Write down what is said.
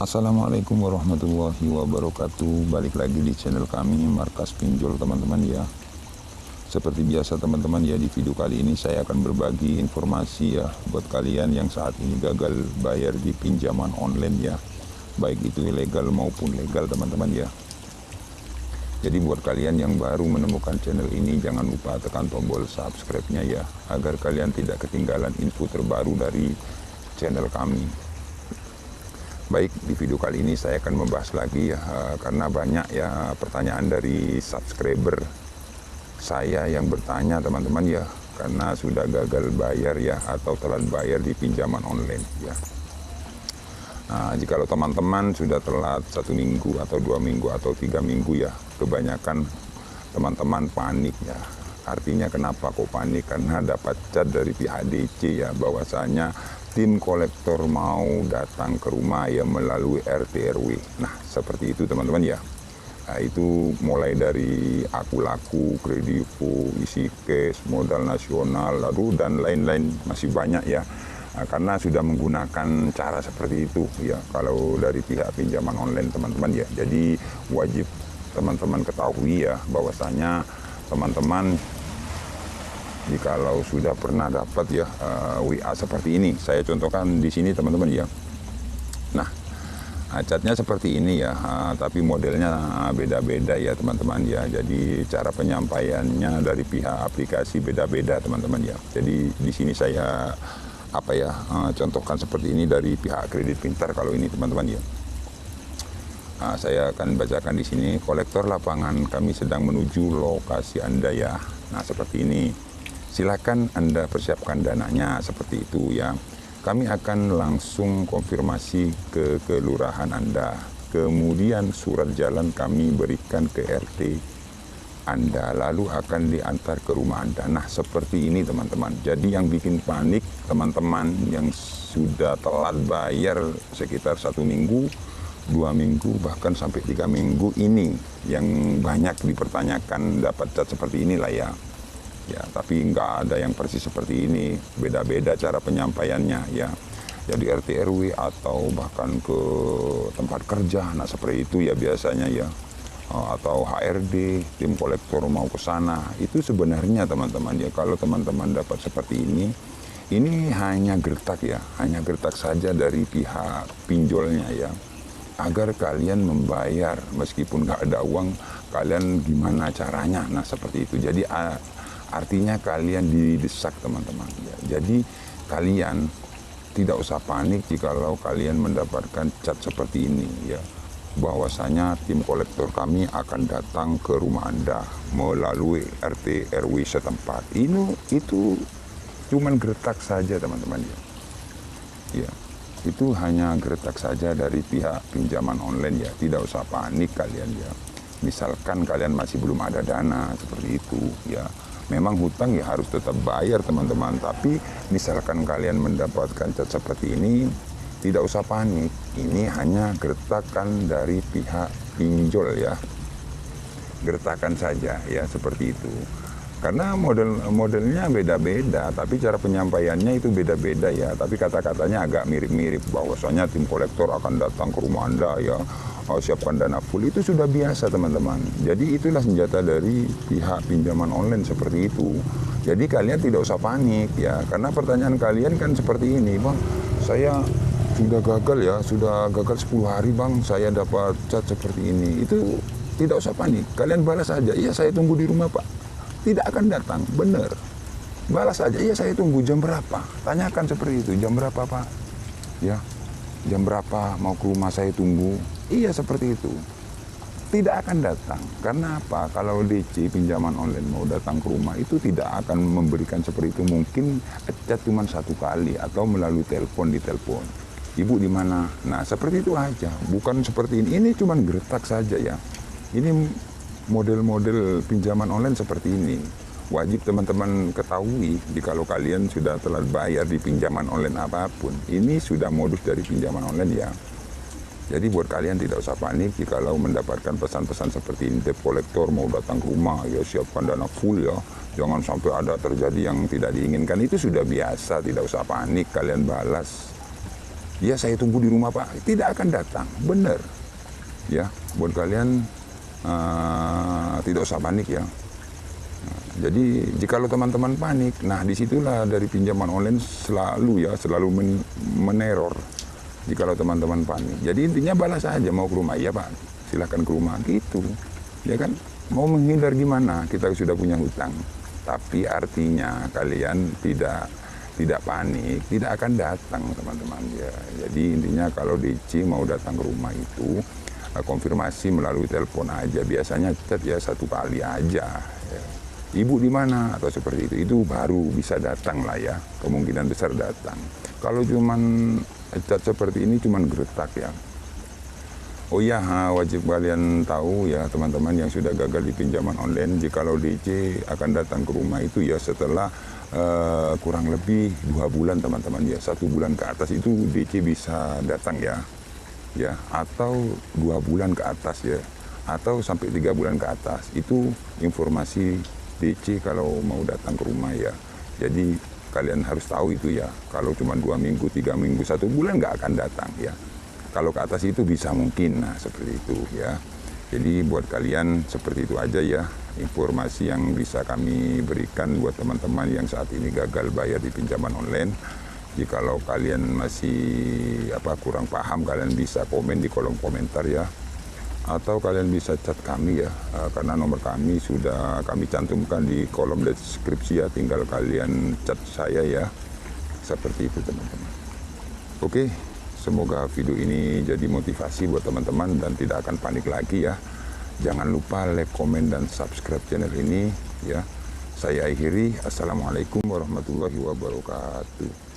Assalamualaikum warahmatullahi wabarakatuh. Balik lagi di channel kami Markas Pinjol teman-teman ya. Seperti biasa teman-teman ya, di video kali ini saya akan berbagi informasi ya buat kalian yang saat ini gagal bayar di pinjaman online ya, baik itu ilegal maupun legal teman-teman ya. Jadi buat kalian yang baru menemukan channel ini, jangan lupa tekan tombol subscribe-nya ya, agar kalian tidak ketinggalan info terbaru dari channel kami. Baik, di video kali ini saya akan membahas lagi ya, karena banyak ya pertanyaan dari subscriber saya yang bertanya teman-teman ya, karena sudah gagal bayar ya atau telat bayar di pinjaman online ya. Nah, jikalau teman-teman sudah telat 1 minggu atau 2 minggu atau 3 minggu ya, kebanyakan teman-teman panik ya. Artinya kenapa kok panik? Karena dapat chat dari pihak DC ya, bahwasanya tim kolektor mau datang ke rumah ya melalui RT RW. Nah, seperti itu teman-teman ya. Nah, itu mulai dari aku laku, kredivo, isi cash, modal nasional, lalu dan lain-lain masih banyak ya. Nah, karena sudah menggunakan cara seperti itu ya kalau dari pihak pinjaman online teman-teman ya. Jadi wajib teman-teman ketahui ya, bahwasanya teman-teman jikalau sudah pernah dapat ya WA seperti ini, saya contohkan di sini teman-teman ya. Nah, chatnya seperti ini ya, tapi modelnya beda-beda ya teman-teman ya. Jadi cara penyampaiannya dari pihak aplikasi beda-beda teman-teman ya. Jadi di sini saya contohkan seperti ini dari pihak Kredit Pintar kalau ini teman-teman ya. Nah, saya akan bacakan di sini. Kolektor lapangan, kami sedang menuju lokasi Anda ya. Nah, seperti ini. Silakan Anda persiapkan dananya, seperti itu ya. Kami akan langsung konfirmasi ke kelurahan Anda. Kemudian surat jalan kami berikan ke RT Anda, lalu akan diantar ke rumah Anda. Nah, seperti ini teman-teman. Jadi yang bikin panik teman-teman yang sudah telat bayar sekitar 1 minggu, 2 minggu, bahkan sampai 3 minggu ini yang banyak dipertanyakan, dapat chat seperti inilah ya. Ya, tapi nggak ada yang persis seperti ini, beda-beda cara penyampaiannya ya. Jadi RT RW atau bahkan ke tempat kerja, nah seperti itu ya biasanya ya. Atau HRD, tim kolektor mau ke sana. Itu sebenarnya teman-teman ya, kalau teman-teman dapat seperti ini hanya gertak ya, hanya gertak saja dari pihak pinjolnya ya, agar kalian membayar meskipun nggak ada uang, kalian gimana caranya. Nah seperti itu. Jadi artinya kalian didesak teman-teman ya. Jadi kalian tidak usah panik jikalau kalian mendapatkan chat seperti ini ya, bahwasanya tim kolektor kami akan datang ke rumah Anda melalui RT RW setempat. Itu cuman gertak saja teman-teman ya. Ya, itu hanya gertak saja dari pihak pinjaman online ya. Tidak usah panik kalian ya. Misalkan kalian masih belum ada dana seperti itu ya, memang hutang ya harus tetap bayar teman-teman. Tapi misalkan kalian mendapatkan chat seperti ini, tidak usah panik. Ini hanya gertakan dari pihak pinjol ya. Gertakan saja ya, seperti itu. Karena modelnya beda-beda, tapi cara penyampaiannya itu beda-beda ya. Tapi kata-katanya agak mirip-mirip, bahwasanya tim kolektor akan datang ke rumah Anda ya, siapkan dana full. Itu sudah biasa teman-teman. Jadi itulah senjata dari pihak pinjaman online seperti itu. Jadi kalian tidak usah panik ya, karena pertanyaan kalian kan seperti ini, Bang, saya sudah gagal ya, sudah gagal 10 hari Bang, saya dapat chat seperti ini. Itu tidak usah panik, kalian balas saja, iya saya tunggu di rumah Pak. Tidak akan datang, benar. Balas saja, iya saya tunggu jam berapa. Tanyakan seperti itu, jam berapa Pak? Ya, jam berapa mau ke rumah saya tunggu. Iya seperti itu. Tidak akan datang. Karena apa? Kalau DC pinjaman online mau datang ke rumah itu tidak akan memberikan seperti itu. Mungkin chat cuma 1 kali atau melalui telepon, ditelepon. Ibu di mana? Nah seperti itu aja. Bukan seperti ini. Ini cuma gertak saja ya. Ini model-model pinjaman online seperti ini. Wajib teman-teman ketahui jikalau kalian sudah telat bayar di pinjaman online apapun. Ini sudah modus dari pinjaman online ya. Jadi buat kalian tidak usah panik jikalau mendapatkan pesan-pesan seperti ini. Debt kolektor mau datang ke rumah ya, siapkan dana full ya. Jangan sampai ada terjadi yang tidak diinginkan. Itu sudah biasa, tidak usah panik, kalian balas. ya saya tunggu di rumah Pak, tidak akan datang, benar. Ya, buat kalian tidak usah panik ya. Jadi jikalau teman-teman panik, nah disitulah dari pinjaman online selalu meneror. Jikalau teman-teman panik, jadi intinya balas saja, mau ke rumah, iya Pak, silahkan ke rumah gitu, ya kan? Mau menghindar gimana? Kita sudah punya hutang, tapi artinya kalian tidak panik, tidak akan datang teman-teman ya. Jadi intinya kalau DC mau datang ke rumah itu konfirmasi melalui telepon aja, biasanya chat ya 1 kali aja. Ya. Ibu di mana atau seperti itu baru bisa datang lah ya, kemungkinan besar datang. Kalau cuman chat seperti ini cuman geretak ya. Oh iya, wajib kalian tahu ya teman-teman yang sudah gagal di pinjaman online, jikalau DC akan datang ke rumah itu ya setelah kurang lebih 2 bulan teman-teman ya, 1 bulan ke atas itu DC bisa datang ya, atau 2 bulan ke atas ya, atau sampai 3 bulan ke atas itu informasi DC kalau mau datang ke rumah ya. Jadi kalian harus tahu itu ya, kalau cuma 2 minggu, 3 minggu, 1 bulan nggak akan datang ya. Kalau ke atas itu bisa mungkin, nah seperti itu ya. Jadi buat kalian seperti itu aja ya, informasi yang bisa kami berikan buat teman-teman yang saat ini gagal bayar di pinjaman online. Jikalau kalian masih kurang paham, kalian bisa komen di kolom komentar ya. Atau kalian bisa chat kami ya, karena nomor kami sudah kami cantumkan di kolom deskripsi ya, tinggal kalian chat saya ya. Seperti itu teman-teman. Oke. Semoga video ini jadi motivasi buat teman-teman dan tidak akan panik lagi ya. Jangan lupa like, komen, dan subscribe channel ini ya. Saya akhiri. Assalamualaikum warahmatullahi wabarakatuh.